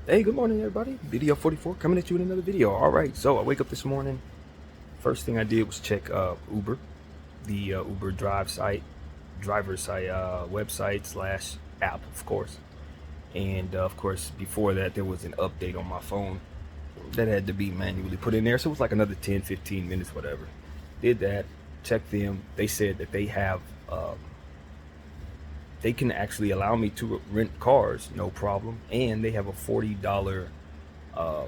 Hey, good morning, everybody. Video 44 coming at you with another video. All right, so I wake up this morning. First thing I did was check Uber, the Uber driver site, website slash app, of course. And of course, before that, there was an update on my phone that had to be manually put in there. So it was like another 10, 15 minutes, whatever. Did that, checked them. They said that they can actually allow me to rent cars, no problem. And they have a $40 uh,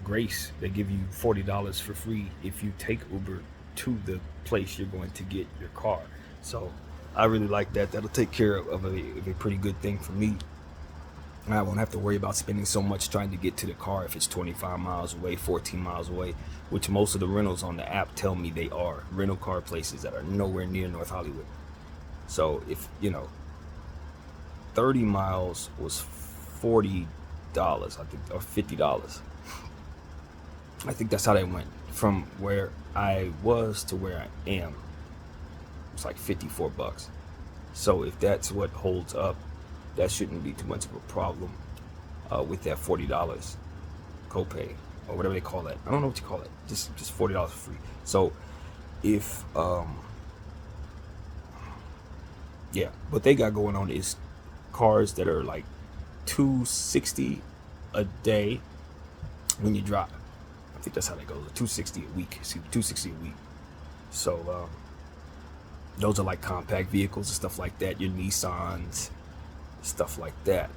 grace. They give you $40 for free if you take Uber to the place you're going to get your car. So I really like that. That'll take care of a pretty good thing for me. I won't have to worry about spending so much trying to get to the car if it's 25 miles away, 14 miles away, which most of the rentals on the app tell me they are. Rental car places that are nowhere near North Hollywood. So if, 30 miles was $40, I think, or $50. I think that's how they went from where I was to where I am. It's like 54 bucks. So if that's what holds up, that shouldn't be too much of a problem with that $40 copay or whatever they call that. I don't know what you call it. Just $40 for free. So if yeah, what they got going on is cars that are like $260 a day when you drive. I think that's how that goes. $260 a week. See, $260 a week. So those are like compact vehicles and stuff like that. Your Nissans, stuff like that.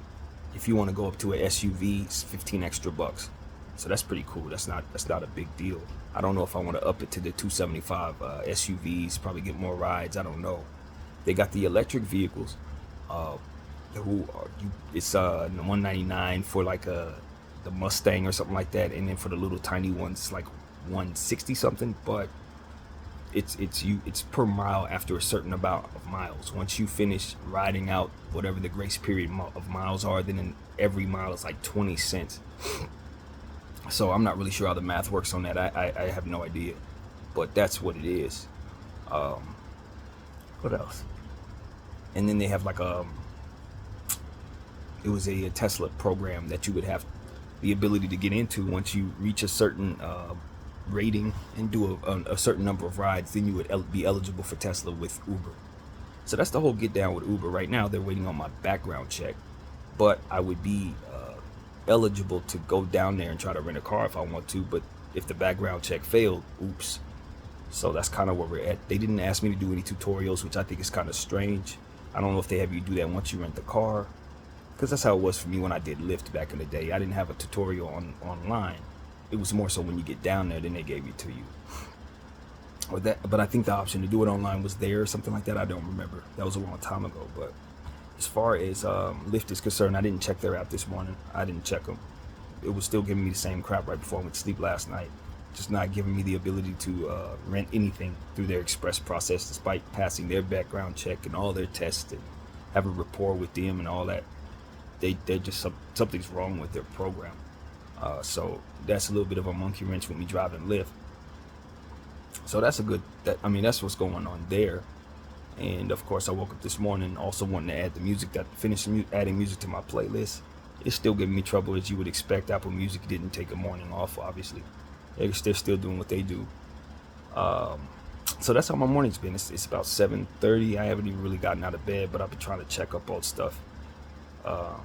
If you want to go up to an SUV, it's 15 extra bucks. So that's pretty cool. That's not a big deal. I don't know if I want to up it to the 275 SUVs. Probably get more rides. I don't know. They got the electric vehicles. It's $199 for like the Mustang or something like that, and then for the little tiny ones, it's like $160 something. But it's per mile after a certain amount of miles. Once you finish riding out whatever the grace period of miles are, then in every mile is like 20 cents. So I'm not really sure how the math works on that. I have no idea, but that's what it is. What else? And then they have like it was a Tesla program that you would have the ability to get into once you reach a certain rating and do a certain number of rides. Then you would be eligible for Tesla with Uber. So that's the whole get down with Uber. Right now they're waiting on my background check, but I would be eligible to go down there and try to rent a car if I want to. But if the background check failed, oops. So that's kind of where we're at. They didn't ask me to do any tutorials, which I think is kind of strange. I don't know if they have you do that once you rent the car, because that's how it was for me when I did Lyft back in the day. I didn't have a tutorial online. It was more so when you get down there, then they gave it to you. But I think the option to do it online was there or something like that. I don't remember. That was a long time ago. But as far as Lyft is concerned, I didn't check their app this morning. I didn't check them. It was still giving me the same crap right before I went to sleep last night. Just not giving me the ability to rent anything through their express process, despite passing their background check and all their tests and have a rapport with them and all that. They're just something's wrong with their program. So that's a little bit of a monkey wrench with me driving Lyft. So that's that's what's going on there. And of course, I woke up this morning also wanting to add the music, adding music to my playlist. It's still giving me trouble, as you would expect. Apple Music didn't take a morning off, obviously. They're still doing what they do. So that's how my morning's been. It's about 7:30. I haven't even really gotten out of bed, but I've been trying to check up on stuff. I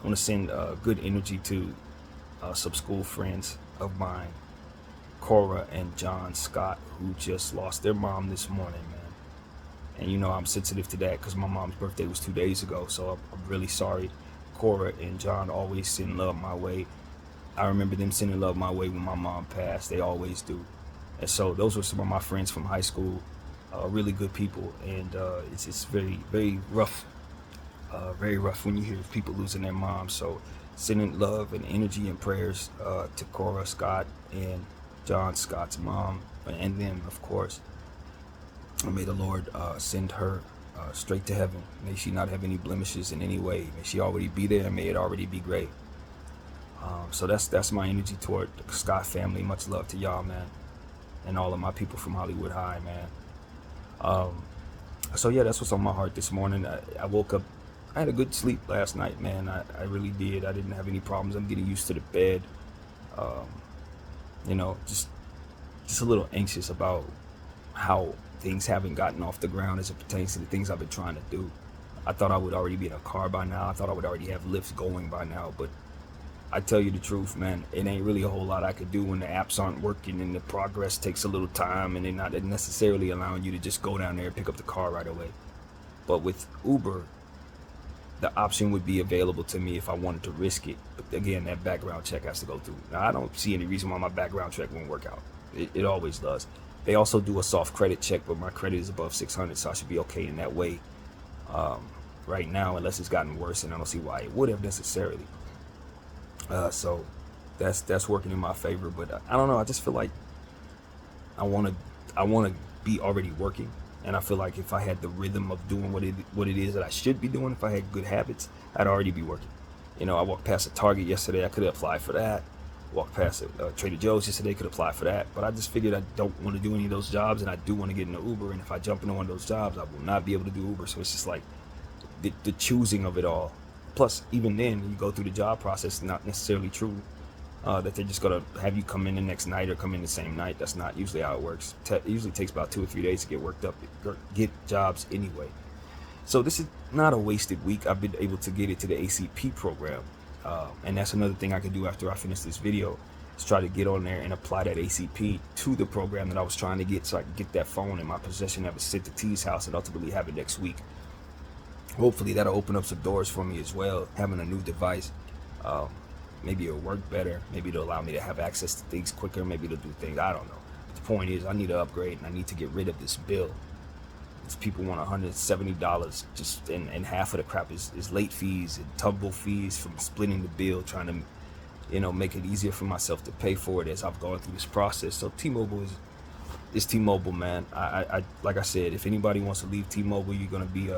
want to send good energy to some school friends of mine, Cora and John Scott, who just lost their mom this morning, man. And I'm sensitive to that because my mom's birthday was 2 days ago. So I'm really sorry. Cora and John always send love my way. I remember them sending love my way when my mom passed. They always do. And so those were some of my friends from high school, really good people. And it's very, very rough. Very rough when you hear people losing their moms. So sending love and energy and prayers to Cora Scott and John Scott's mom and them, of course. And may the Lord send her straight to heaven. May she not have any blemishes in any way. May she already be there, and may it already be great. So that's my energy toward the Scott family. Much love to y'all, man, and all of my people from Hollywood High, man. So yeah, that's what's on my heart this morning. I woke up I had a good sleep last night, man. I really did. I didn't have any problems. I'm getting used to the bed. Um, you know, just a little anxious about how things haven't gotten off the ground as it pertains to the things I've been trying to do. I thought I would already be in a car by now. I thought I would already have lifts going by now, but I tell you the truth, man, it ain't really a whole lot I could do when the apps aren't working and the progress takes a little time and they're not necessarily allowing you to just go down there and pick up the car right away. But with Uber, the option would be available to me if I wanted to risk it. But again, that background check has to go through. Now, I don't see any reason why my background check won't work out. It always does. They also do a soft credit check, but my credit is above 600, so I should be okay in that way right now, unless it's gotten worse, and I don't see why it would have necessarily. So that's working in my favor. But I don't know. I just feel like I want to be already working. And I feel like if I had the rhythm of doing what it is that I should be doing, if I had good habits, I'd already be working. You know, I walked past a Target yesterday. I could have applied for that. Walked past a Trader Joe's yesterday. Could apply for that. But I just figured I don't want to do any of those jobs, and I do want to get into Uber. And if I jump into one of those jobs, I will not be able to do Uber. So it's just like the choosing of it all. Plus, even then, you go through the job process, not necessarily true that they're just going to have you come in the next night or come in the same night. That's not usually how it works. It usually takes about 2 or 3 days to get worked up, get jobs anyway. So this is not a wasted week. I've been able to get it to the ACP program. And that's another thing I could do after I finish this video, is try to get on there and apply that ACP to the program that I was trying to get, so I can get that phone in my possession, have it sent to T's house, and ultimately have it next week. Hopefully that'll open up some doors for me as well, having a new device. Maybe it'll work better. Maybe it'll allow me to have access to things quicker. Maybe it'll do things, I don't know. But the point is, I need to upgrade, and I need to get rid of this bill. These people want $170 just, and half of the crap is late fees and tumble fees from splitting the bill, trying to, you know, make it easier for myself to pay for it as I've gone through this process. So T-Mobile is T-Mobile, man. I like I said, if anybody wants to leave T-Mobile, you're gonna be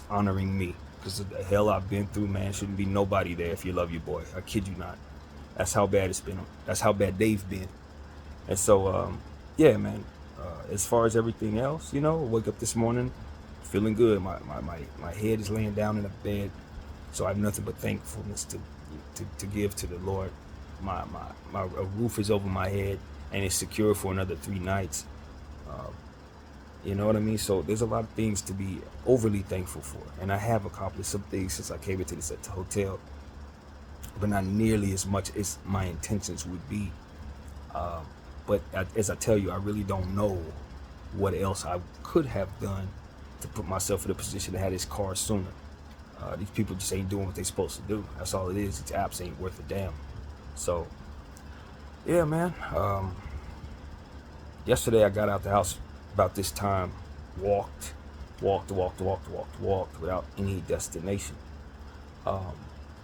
honoring me, because of the hell I've been through, man. Shouldn't be nobody there if you love your boy. I kid you not. That's how bad it's been. That's how bad they've been. And so, yeah, man. As far as everything else, you know, I wake up this morning feeling good. My head is laying down in a bed, so I have nothing but thankfulness to give to the Lord. My roof is over my head, and it's secure for another 3 nights. You know what I mean? So there's a lot of things to be overly thankful for. And I have accomplished some things since I came into this hotel, but not nearly as much as my intentions would be. But as I tell you, I really don't know what else I could have done to put myself in a position to have this car sooner. These people just ain't doing what they're supposed to do. That's all it is. These apps ain't worth a damn. So, yeah, man. Yesterday I got out the house about this time, walked without any destination.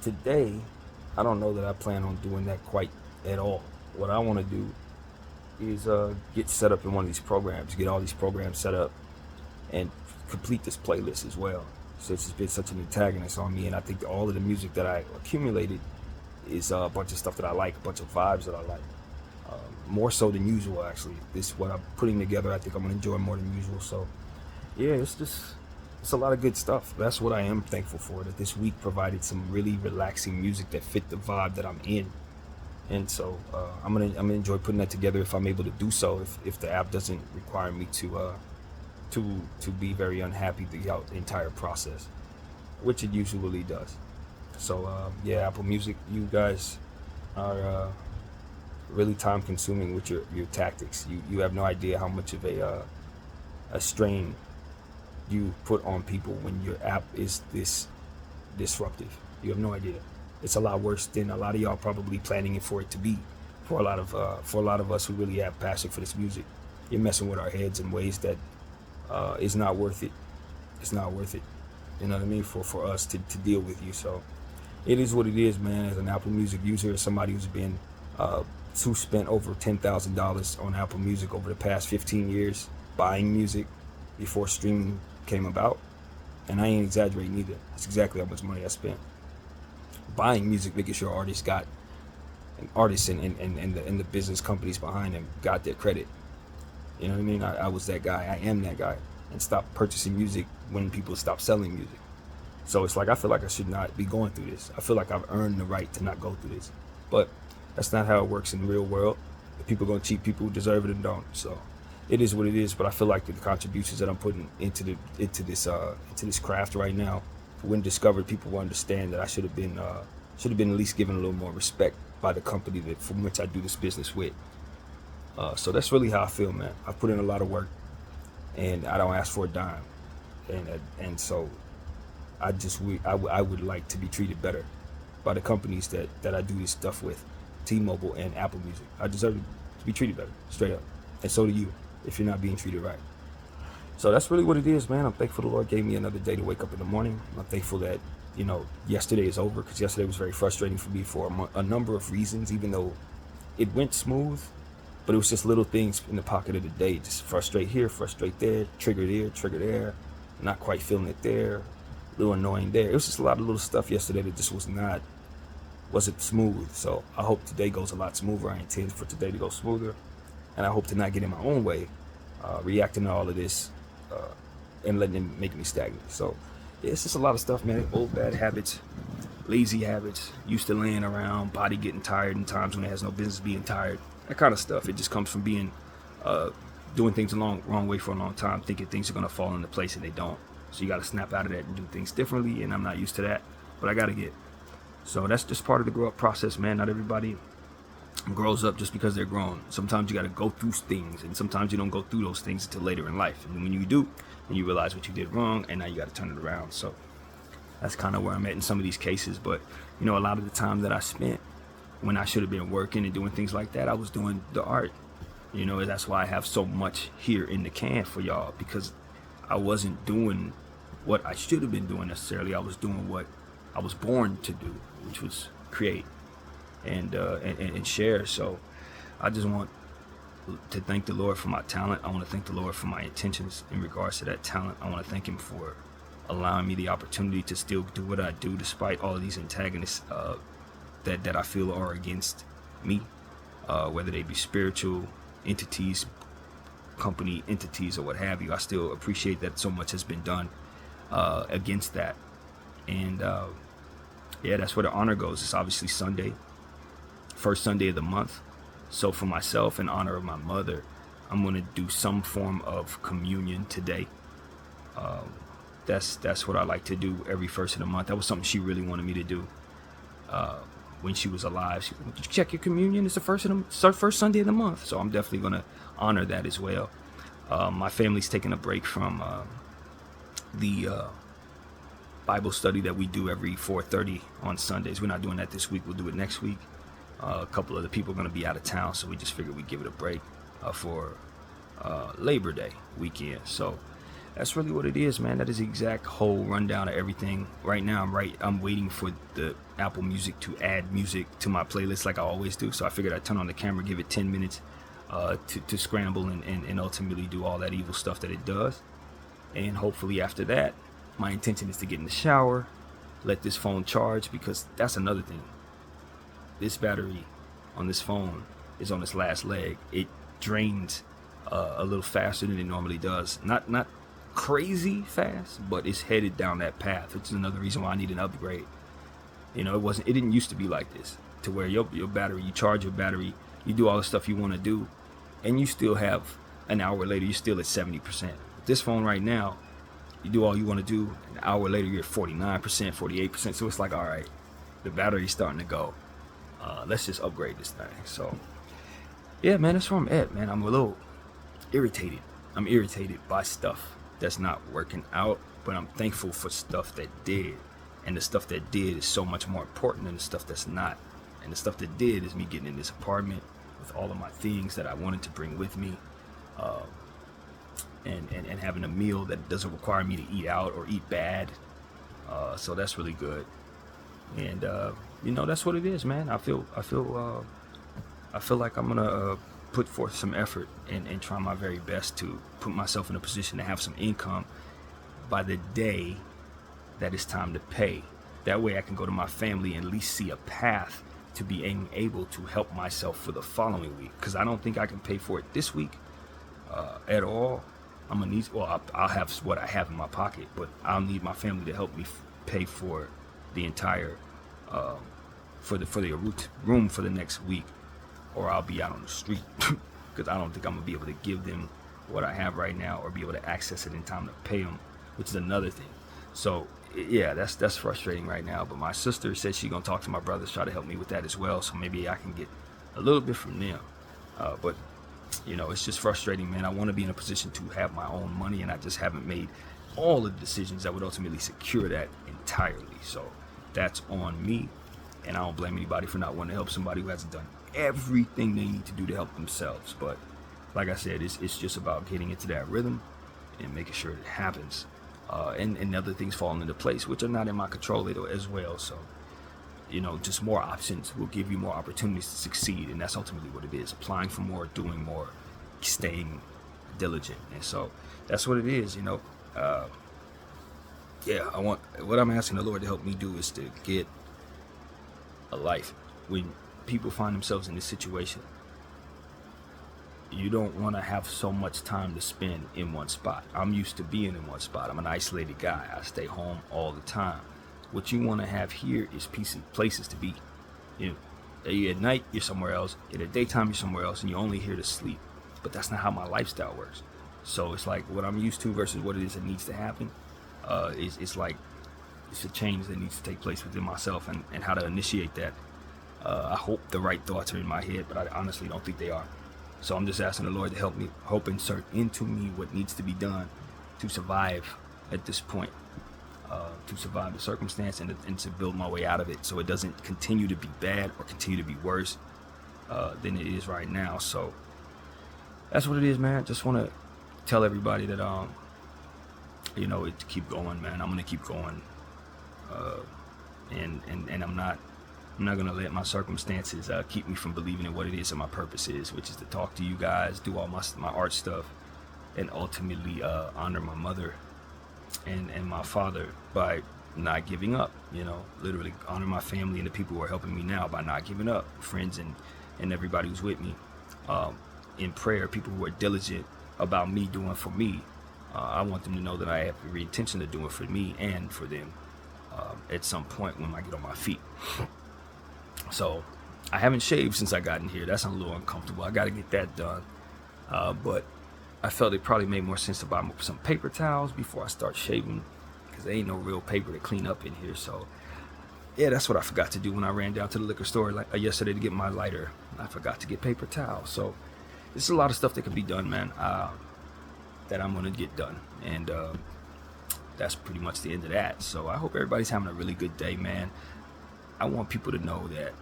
Today, I don't know that I plan on doing that quite at all. What I want to do is get set up in one of these programs, get all these programs set up, and complete this playlist as well. Since it's been such an antagonist on me, and I think all of the music that I accumulated is a bunch of stuff that I like, a bunch of vibes that I like. More so than usual, actually. This, what I'm putting together, I think I'm going to enjoy more than usual. So, yeah, it's a lot of good stuff. That's what I am thankful for, that this week provided some really relaxing music that fit the vibe that I'm in. And so I'm gonna enjoy putting that together if I'm able to do so. If the app doesn't require me to be very unhappy throughout the entire process, which it usually does. So yeah, Apple Music, you guys are really time consuming with your tactics. You have no idea how much of a strain you put on people when your app is this disruptive. You have no idea. It's a lot worse than a lot of y'all probably planning it for it to be. For a lot of us who really have passion for this music, you're messing with our heads in ways that is not worth it. It's not worth it. You know what I mean? For us to deal with you. So it is what it is, man. As an Apple Music user, as somebody who's been who spent over $10,000 on Apple Music over the past 15 years buying music before streaming came about, and I ain't exaggerating either. That's exactly how much money I spent buying music, making sure artists and the business companies behind them got their credit. You know what I mean? I was that guy. I am that guy. And stopped purchasing music when people stopped selling music. So it's like I feel like I should not be going through this. I feel like I've earned the right to not go through this. But that's not how it works in the real world. If people are gonna cheat people who deserve it and don't. So it is what it is. But I feel like the contributions that I'm putting into this craft right now, when discovered, people will understand that I should have been at least given a little more respect by the company from which I do this business with. So that's really how I feel, man. I put in a lot of work, and I don't ask for a dime, and so I would like to be treated better by the companies that I do this stuff with, T-Mobile and Apple Music. I deserve to be treated better, straight up, and so do you if you're not being treated right. So that's really what it is, man. I'm thankful the Lord gave me another day to wake up in the morning. I'm thankful that, yesterday is over, because yesterday was very frustrating for me for a number of reasons, even though it went smooth. But it was just little things in the pocket of the day, just frustrate here, frustrate there, trigger there, not quite feeling it there, a little annoying there. It was just a lot of little stuff yesterday that just wasn't smooth. So I hope today goes a lot smoother. I intend for today to go smoother, and I hope to not get in my own way, reacting to all of this, and letting it make me stagnant. So yeah, it's just a lot of stuff, man. Old bad habits, lazy habits, used to laying around, body getting tired in times when it has no business being tired. That kind of stuff. It just comes from being doing things the wrong way for a long time, thinking things are gonna fall into place and they don't. So you got to snap out of that and do things differently. And I'm not used to that, but I got to get. So that's just part of the grow up process, man. Not everybody grows up just because they're grown. Sometimes you got to go through things, and sometimes you don't go through those things until later in life. And when you do, then you realize what you did wrong, and now you got to turn it around. So that's kind of where I'm at in some of these cases. But a lot of the time that I spent when I should have been working and doing things like that, I was doing the art. That's why I have so much here in the can for y'all, because I wasn't doing what I should have been doing necessarily. I was doing what I was born to do, which was create and share. So I just want to thank the Lord for my talent. I want to thank the Lord for my intentions in regards to that talent. I want to thank him for allowing me the opportunity to still do what I do despite all of these antagonists that I feel are against me, whether they be spiritual entities, company entities, or what have you. I still appreciate that so much has been done against that. And that's where the honor goes. It's obviously Sunday, first Sunday of the month. So for myself, in honor of my mother, I'm going to do some form of communion today. That's what I like to do every first of the month. That was something she really wanted me to do when she was alive. She said, "Did you check your communion? It's the first Sunday of the month." So I'm definitely going to honor that as well. My family's taking a break from the Bible study that we do every 4:30 on Sundays. We're not doing that this week. We'll do it next week. A couple other people are going to be out of town, so we just figured we'd give it a break for Labor Day weekend. So that's really what it is, man. That is the exact whole rundown of everything. Right now, I'm waiting for the Apple Music to add music to my playlist like I always do. So I figured I'd turn on the camera, give it 10 minutes to scramble and ultimately do all that evil stuff that it does. And hopefully after that, my intention is to get in the shower, let this phone charge, because that's another thing. This battery on this phone is on its last leg. It drains a little faster than it normally does. Not crazy fast, but it's headed down that path, which is another reason why I need an upgrade. It didn't used to be like this, to where your battery, you charge your battery, you do all the stuff you want to do, and you still have an hour later, you're still at 70%. This phone right now, you do all you want to do, an hour later you're at 49%, 48%. So it's like, all right, the battery's starting to go. Let's just upgrade this thing. So yeah, man, that's where I'm at, man. I'm a little irritated. I'm irritated by stuff that's not working out, but I'm thankful for stuff that did. And the stuff that did is so much more important than the stuff that's not. And the stuff that did is me getting in this apartment with all of my things that I wanted to bring with me, and having a meal that doesn't require me to eat out or eat bad. So that's really good. And that's what it is, man. I feel like I'm gonna put forth some effort and try my very best to put myself in a position to have some income by the day that it's time to pay. That way I can go to my family and at least see a path to being able to help myself for the following week, because I don't think I can pay for it this week at all. I'm gonna need, I'll have what I have in my pocket, but I'll need my family to help me pay for the entire for the room for the next week, or I'll be out on the street because I don't think I'm gonna be able to give them what I have right now or be able to access it in time to pay them, which is another thing. So yeah, that's frustrating right now. But my sister said she's gonna talk to my brothers, try to help me with that as well. So maybe I can get a little bit from them. But it's just frustrating, man. I want to be in a position to have my own money, and I just haven't made all of the decisions that would ultimately secure that entirely. So that's on me, and I don't blame anybody for not wanting to help somebody who hasn't done everything they need to do to help themselves. But like I said, it's just about getting into that rhythm and making sure it happens. And other things falling into place, which are not in my control as well. So, just more options will give you more opportunities to succeed. And that's ultimately what it is. Applying for more, doing more, staying diligent. And so that's what it is, what I'm asking the Lord to help me do is to get a life. When people find themselves in this situation, you don't want to have so much time to spend in one spot. I'm used to being in one spot. I'm an isolated guy. I stay home all the time. What you want to have here is places to be. At night, you're somewhere else. In the daytime, you're somewhere else, and you're only here to sleep. But that's not how my lifestyle works. So it's like what I'm used to versus what it is that needs to happen. It's a change that needs to take place within myself, and how to initiate that. I hope the right thoughts are in my head, but I honestly don't think they are. So I'm just asking the Lord to help insert into me what needs to be done to survive at this point, to survive the circumstance and to build my way out of it, so it doesn't continue to be bad or continue to be worse than it is right now. So that's what it is, man. Just want to tell everybody that to keep going, man. I'm gonna keep going, and I'm not gonna let my circumstances keep me from believing in what it is that my purpose is, which is to talk to you guys, do all my art stuff, and ultimately honor my mother and my father by not giving up. Literally honor my family and the people who are helping me now by not giving up, friends and everybody who's with me in prayer, people who are diligent about me doing for me. I want them to know that I have every intention of doing for me and for them at some point when I get on my feet. So I haven't shaved since I got in here. That's a little uncomfortable. I got to get that done. But I felt it probably made more sense to buy some paper towels before I start shaving, because there ain't no real paper to clean up in here. So yeah, that's what I forgot to do when I ran down to the liquor store yesterday to get my lighter. I forgot to get paper towels. So there's a lot of stuff that can be done, man, that I'm going to get done. And that's pretty much the end of that. So I hope everybody's having a really good day, man. I want people to know that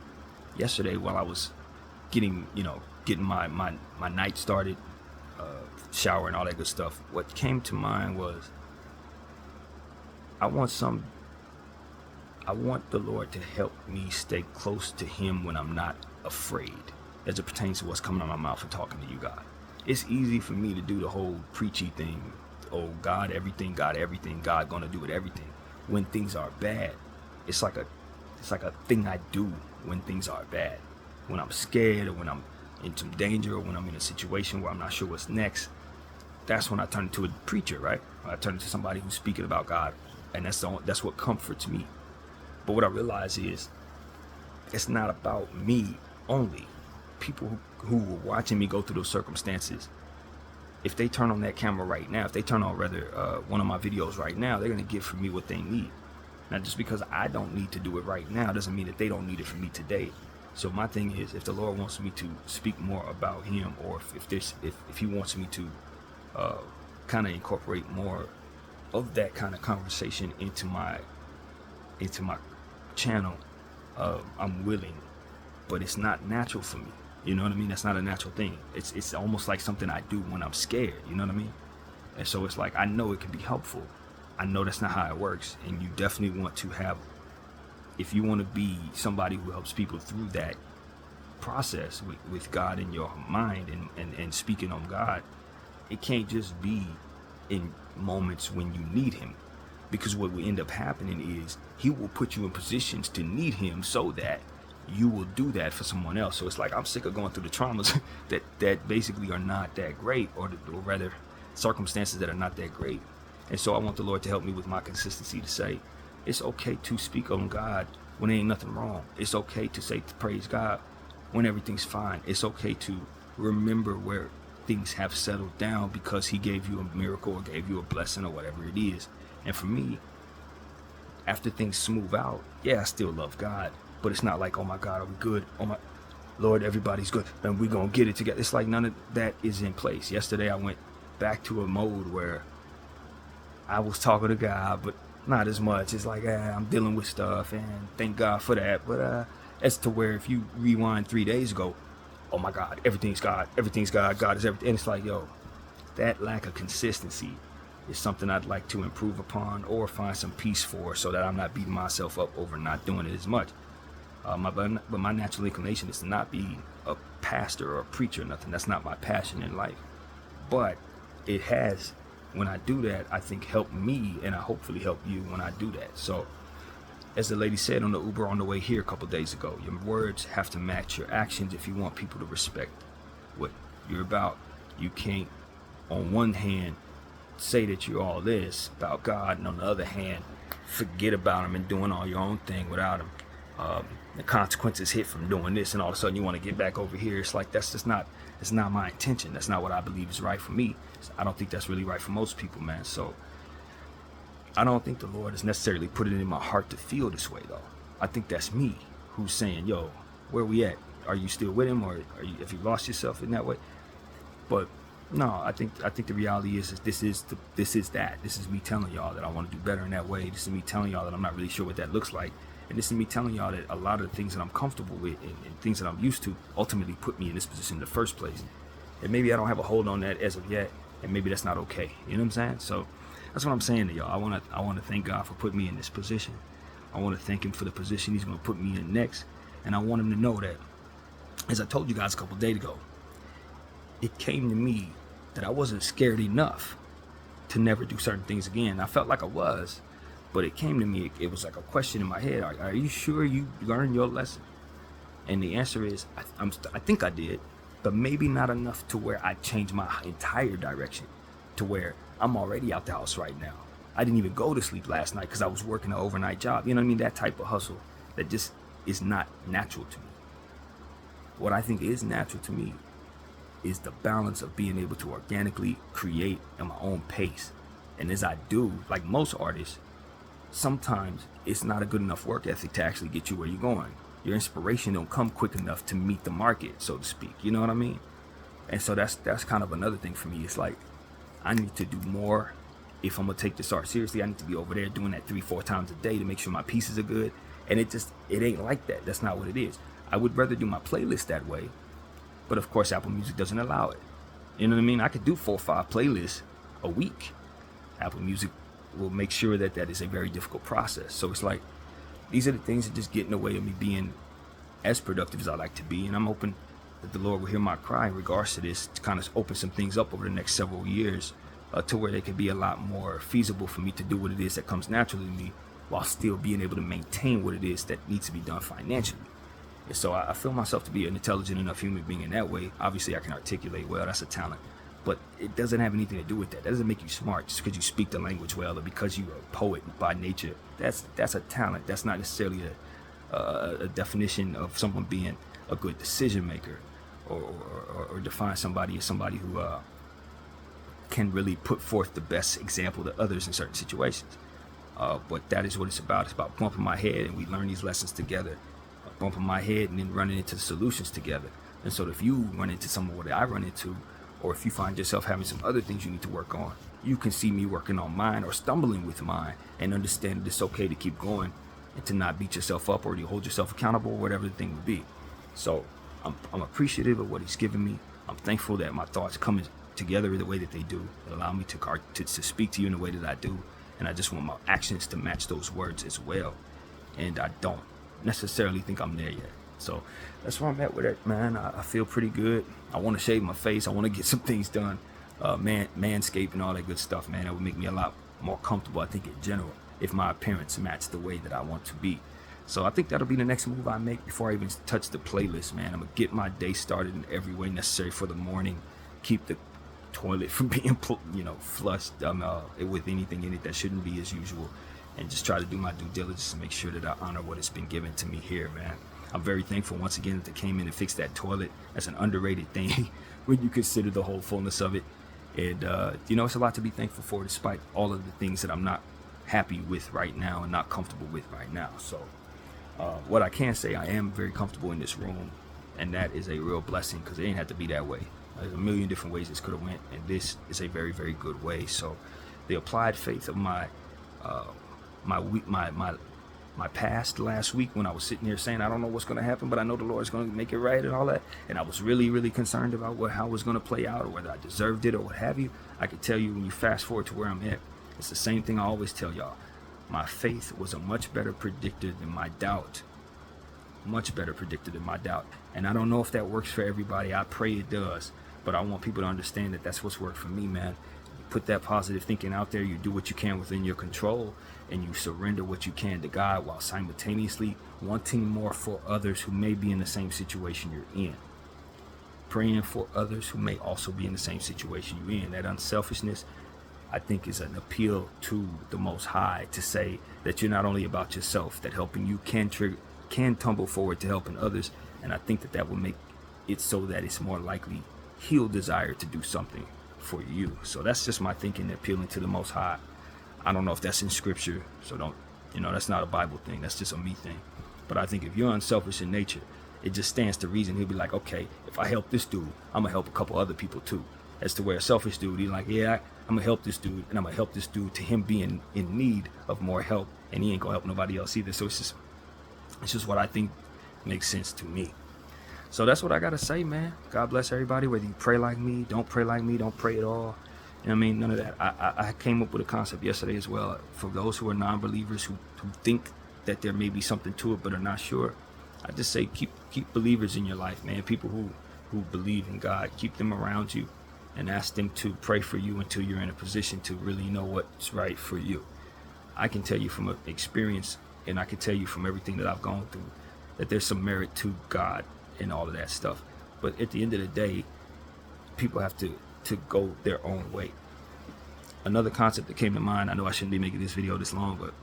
yesterday, while I was getting my night started, shower and all that good stuff, what came to mind was I want the Lord to help me stay close to Him when I'm not afraid, as it pertains to what's coming out of my mouth and talking to you, God. It's easy for me to do the whole preachy thing. Oh, God, everything, God gonna do it, everything. When things are bad, it's like a thing I do when things are bad. When I'm scared, or when I'm in some danger, or when I'm in a situation where I'm not sure what's next, that's when I turn into a preacher, right? I turn into somebody who's speaking about God, and that's what comforts me. But what I realize is, it's not about me only. People who were watching me go through those circumstances, if they turn on that camera right now, if they turn on one of my videos right now, they're going to get from me what they need. Now, just because I don't need to do it right now doesn't mean that they don't need it from me today. So my thing is, if the Lord wants me to speak more about Him, or if He wants me to kind of incorporate more of that kind of conversation into my channel, I'm willing. But it's not natural for me. You know what I mean? That's not a natural thing. It's almost like something I do when I'm scared. You know what I mean? And so it's like, I know it can be helpful. I know that's not how it works. And you definitely want to have, if you want to be somebody who helps people through that process with God in your mind and speaking on God, it can't just be in moments when you need Him. Because what will end up happening is He will put you in positions to need Him so that you will do that for someone else. So it's like, I'm sick of going through the traumas that basically are not that great, or rather circumstances that are not that great. And so I want the Lord to help me with my consistency to say, It's okay to speak on God when there ain't nothing wrong. It's okay to say praise God when everything's fine. It's okay to remember where things have settled down because he gave you a miracle or gave you a blessing or whatever it is. And for me, after things smooth out, yeah, I still love God, but it's not like, oh my God, are we good? Oh my Lord, everybody's good and we're gonna get it together. It's like none of that is in place. Yesterday I went back to a mode where I was talking to God, but not as much. It's like, I'm dealing with stuff, and thank God for that. But as to where if you rewind 3 days ago, oh my God, everything's God, God is everything. And it's like, yo, that lack of consistency is something I'd like to improve upon or find some peace for, so that I'm not beating myself up over not doing it as much. But my natural inclination is to not be a pastor or a preacher or nothing. That's not my passion in life. But it has, when I do that, I think help me, and I hopefully help you when I do that. So as the lady said on the Uber on the way here a couple days ago, your words have to match your actions if you want people to respect what you're about. You can't, on one hand, say that you're all this about God, and on the other hand, forget about him and doing all your own thing without him. The consequences hit from doing this, and all of a sudden you want to get back over here. It's like, that's just not, it's not my intention. That's not what I believe is right for me. I don't think that's really right for most people, man. So I don't think the Lord has necessarily put it in my heart to feel this way, though. I think that's me who's saying, yo, where we at? Are you still with him, or have you lost yourself in that way? But no, I think the reality is this is that. This is me telling y'all that I want to do better in that way. This is me telling y'all that I'm not really sure what that looks like. And this is me telling y'all that a lot of the things that I'm comfortable with and things that I'm used to ultimately put me in this position in the first place. And maybe I don't have a hold on that as of yet, and maybe that's not okay. You know what I'm saying? So that's what I'm saying to y'all. I want to thank God for putting me in this position. I want to thank him for the position he's going to put me in next. And I want him to know that, as I told you guys a couple days ago, it came to me that I wasn't scared enough to never do certain things again. I felt like I was, but it came to me, it was like a question in my head. Are you sure you learned your lesson? And the answer is, I think I did, but maybe not enough to where I changed my entire direction to where I'm already out the house right now. I didn't even go to sleep last night because I was working an overnight job. You know what I mean? That type of hustle that just is not natural to me. What I think is natural to me is the balance of being able to organically create at my own pace. And as I do, like most artists, sometimes it's not a good enough work ethic to actually get you where you're going. Your inspiration don't come quick enough to meet the market, so to speak. You know what I mean? And so that's kind of another thing for me. It's like, I need to do more. If I'm gonna take this art seriously, I need to be over there doing that 3-4 times a day to make sure my pieces are good. And it ain't like that. That's not what it is. I would rather do my playlist that way, but of course Apple Music doesn't allow it. You know what I mean? I could do 4 or 5 playlists a week. Apple Music will make sure that is a very difficult process. So it's like, these are the things that just get in the way of me being as productive as I like to be. And I'm hoping that the Lord will hear my cry in regards to this, to kind of open some things up over the next several years, to where they can be a lot more feasible for me to do what it is that comes naturally to me, while still being able to maintain what it is that needs to be done financially. And so I feel myself to be an intelligent enough human being in that way. Obviously I can articulate well, that's a talent, but it doesn't have anything to do with that. That doesn't make you smart just because you speak the language well, or because you're a poet by nature. That's a talent. That's not necessarily a definition of someone being a good decision maker, or define somebody as somebody who can really put forth the best example to others in certain situations. But that is what it's about. It's about bumping my head, and we learn these lessons together. Bumping my head and then running into the solutions together. And so if you run into some of what I run into, or if you find yourself having some other things you need to work on, you can see me working on mine or stumbling with mine, and understand that it's okay to keep going and to not beat yourself up or to hold yourself accountable, or whatever the thing would be. So I'm appreciative of what he's given me. I'm thankful that my thoughts come together the way that they do. It allow me to speak to you in the way that I do. And I just want my actions to match those words as well. And I don't necessarily think I'm there yet. So that's where I'm at with it, man. I feel pretty good. I want to shave my face. I want to get some things done. Manscape and all that good stuff, man. That would make me a lot more comfortable, I think, in general, if my appearance matched the way that I want to be. So I think that'll be the next move I make before I even touch the playlist, man. I'm going to get my day started in every way necessary for the morning. Keep the toilet from being, flushed with anything in it that shouldn't be as usual. and just try to do my due diligence to make sure that I honor what has been given to me here, man. I'm very thankful once again that they came in and fixed that toilet. That's an underrated thing when you consider the whole fullness of it. And, it's a lot to be thankful for, despite all of the things that I'm not happy with right now and not comfortable with right now. So what I can say, I am very comfortable in this room, and that is a real blessing, because it didn't have to be that way. There's a million different ways this could have went, and this is a very, very good way. So the applied faith of my past last week, when I was sitting here saying I don't know what's going to happen, but I know the Lord is going to make it right and all that, and I was really, really concerned about how it was going to play out, or whether I deserved it or what have you. I can tell you, when you fast forward to where I'm at, it's the same thing I always tell y'all. My faith was a much better predictor than my doubt. Much better predictor than my doubt. And I don't know if that works for everybody. I pray it does. But I want people to understand that that's what's worked for me, man. You put that positive thinking out there. You do what you can within your control, and you surrender what you can to God, while simultaneously wanting more for others who may be in the same situation you're in. Praying for others who may also be in the same situation you're in. That unselfishness, I think, is an appeal to the Most High, to say that you're not only about yourself, that helping you can tumble forward to helping others. And I think that will make it so that it's more likely He'll desire to do something for you. So that's just my thinking, appealing to the Most High. I don't know if that's in scripture, so don't, that's not a Bible thing. That's just a me thing. But I think if you're unselfish in nature, it just stands to reason. He'll be like, okay, if I help this dude, I'm gonna help a couple other people too. As to where a selfish dude, he's like, yeah, I'm gonna help this dude, and I'm gonna help this dude to him being in need of more help, and he ain't gonna help nobody else either. So it's just what I think makes sense to me. So that's what I gotta say, man. God bless everybody. Whether you pray like me, don't pray like me, don't pray at all. You know what I mean? None of that. I came up with a concept yesterday as well. For those who are non-believers, who think that there may be something to it but are not sure, I just say keep believers in your life, man. People who believe in God. Keep them around you, and ask them to pray for you until you're in a position to really know what's right for you. I can tell you from experience, and I can tell you from everything that I've gone through, that there's some merit to God and all of that stuff. But at the end of the day, people have to go their own way. Another concept that came to mind, I know I shouldn't be making this video this long, but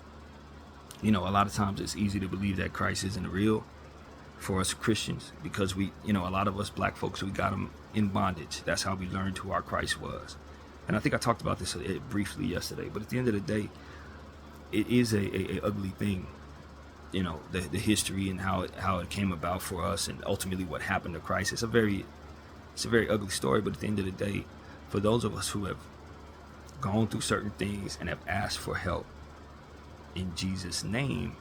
a lot of times it's easy to believe that Christ isn't real for us Christians, because we, a lot of us black folks, we got him in bondage. That's how we learned who our Christ was. And I think I talked about this briefly yesterday, but at the end of the day, it is a ugly thing, the history and how it came about for us, and ultimately what happened to Christ. It's a very ugly story, but at the end of the day, for those of us who have gone through certain things and have asked for help in Jesus' name,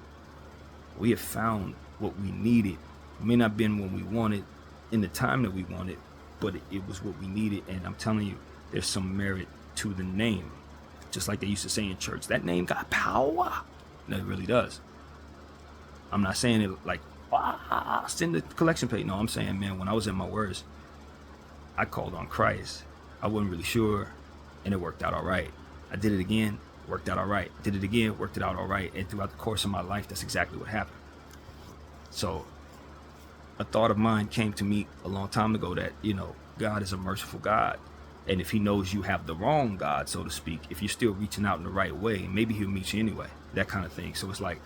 we have found what we needed. It may not have been what we wanted in the time that we wanted, but it was what we needed. And I'm telling you, there's some merit to the name. Just like they used to say in church, that name got power. And it really does. I'm not saying it like, send the collection plate. No, I'm saying, man, when I was at my worst, I called on Christ. I wasn't really sure, and it worked out all right. I did it again, worked out all right. Did it again, worked it out all right. And throughout the course of my life, that's exactly what happened. So a thought of mine came to me a long time ago that, God is a merciful God. And if he knows you have the wrong God, so to speak, if you're still reaching out in the right way, maybe he'll meet you anyway, that kind of thing. So it's like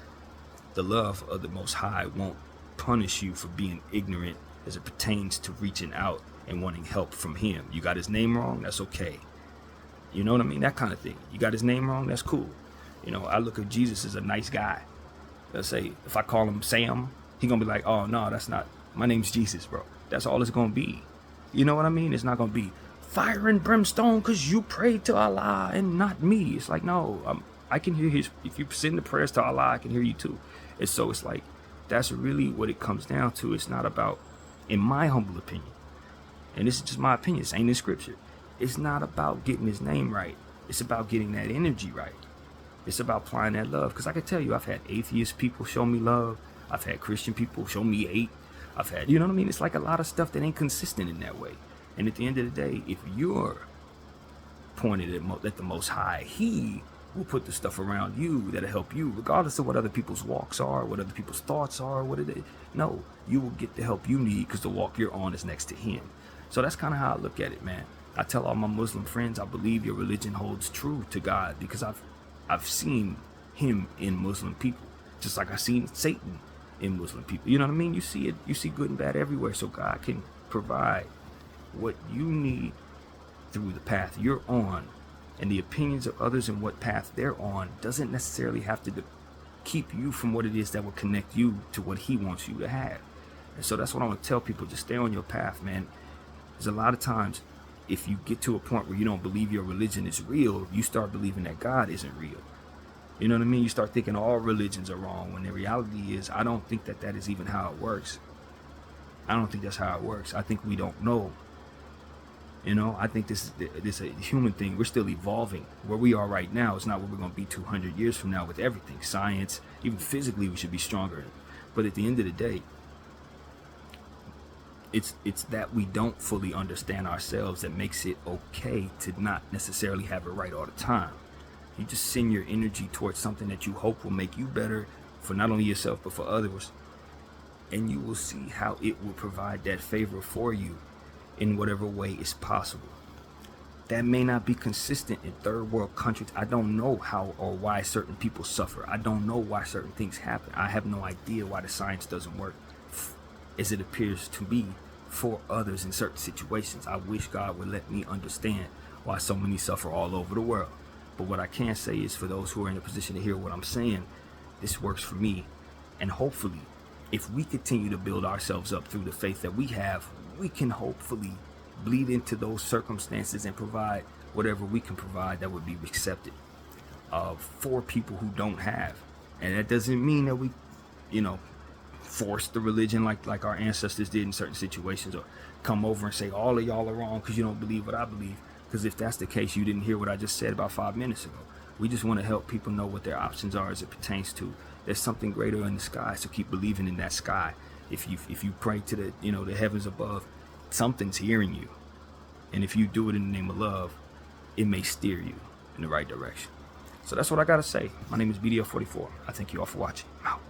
the love of the Most High won't punish you for being ignorant as it pertains to reaching out and wanting help from him. You got his name wrong, that's okay. You know what I mean? That kind of thing. You got his name wrong, that's cool. I look at Jesus as a nice guy. Let's say if I call him Sam, he gonna be like, oh no, that's not, my name's Jesus, bro. That's all it's gonna be. You know what I mean? It's not gonna be fire and brimstone because you prayed to Allah and not me. It's like, no, I can hear if you send the prayers to Allah, I can hear you too. And so it's like, that's really what it comes down to. It's not about, in my humble opinion, and this is just my opinion, this ain't in scripture, it's not about getting his name right. It's about getting that energy right. It's about applying that love. Because I can tell you, I've had atheist people show me love. I've had Christian people show me hate. I've had, you know what I mean? It's like a lot of stuff that ain't consistent in that way. And at the end of the day, if you're pointed at the Most High, he will put the stuff around you that'll help you, regardless of what other people's walks are, what other people's thoughts are, what it is. No, you will get the help you need because the walk you're on is next to him. So that's kind of how I look at it, man. I tell all my Muslim friends, I believe your religion holds true to God, because I've seen him in Muslim people, just like I seen Satan in Muslim people. You know what I mean? You see it, you see good and bad everywhere. So God can provide what you need through the path you're on, and the opinions of others and what path they're on doesn't necessarily have to keep you from what it is that will connect you to what he wants you to have. And so that's what I want to tell people. Just stay on your path, man. There's a lot of times, if you get to a point where you don't believe your religion is real, you start believing that God isn't real. You know what I mean? You start thinking all religions are wrong, when the reality is, I don't think that that is even how it works. I don't think that's how it works. I think we don't know. You know, I think this is a human thing. We're still evolving. Where we are right now is not where we're going to be 200 years from now with everything. Science, even physically, we should be stronger. But at the end of the day, it's that we don't fully understand ourselves that makes it okay to not necessarily have it right all the time. You just send your energy towards something that you hope will make you better for not only yourself, but for others. And you will see how it will provide that favor for you in whatever way is possible. That may not be consistent in third world countries. I don't know how or why certain people suffer. I don't know why certain things happen. I have no idea why the science doesn't work as it appears to be for others in certain situations. I wish God would let me understand why so many suffer all over the world. But what I can say is, for those who are in a position to hear what I'm saying, this works for me. And hopefully, if we continue to build ourselves up through the faith that we have, we can hopefully bleed into those circumstances and provide whatever we can provide that would be accepted for people who don't have. And that doesn't mean that we, force the religion like our ancestors did in certain situations, or come over and say all of y'all are wrong because you don't believe what I believe. Because if that's the case, you didn't hear what I just said about 5 minutes ago. We just want to help people know what their options are as it pertains to there's something greater in the sky, so keep believing in that sky. If you pray to the heavens above, something's hearing you. And if you do it in the name of love, it may steer you in the right direction. So that's what I gotta say. My name is BDF 44. I thank you all for watching. I'm out.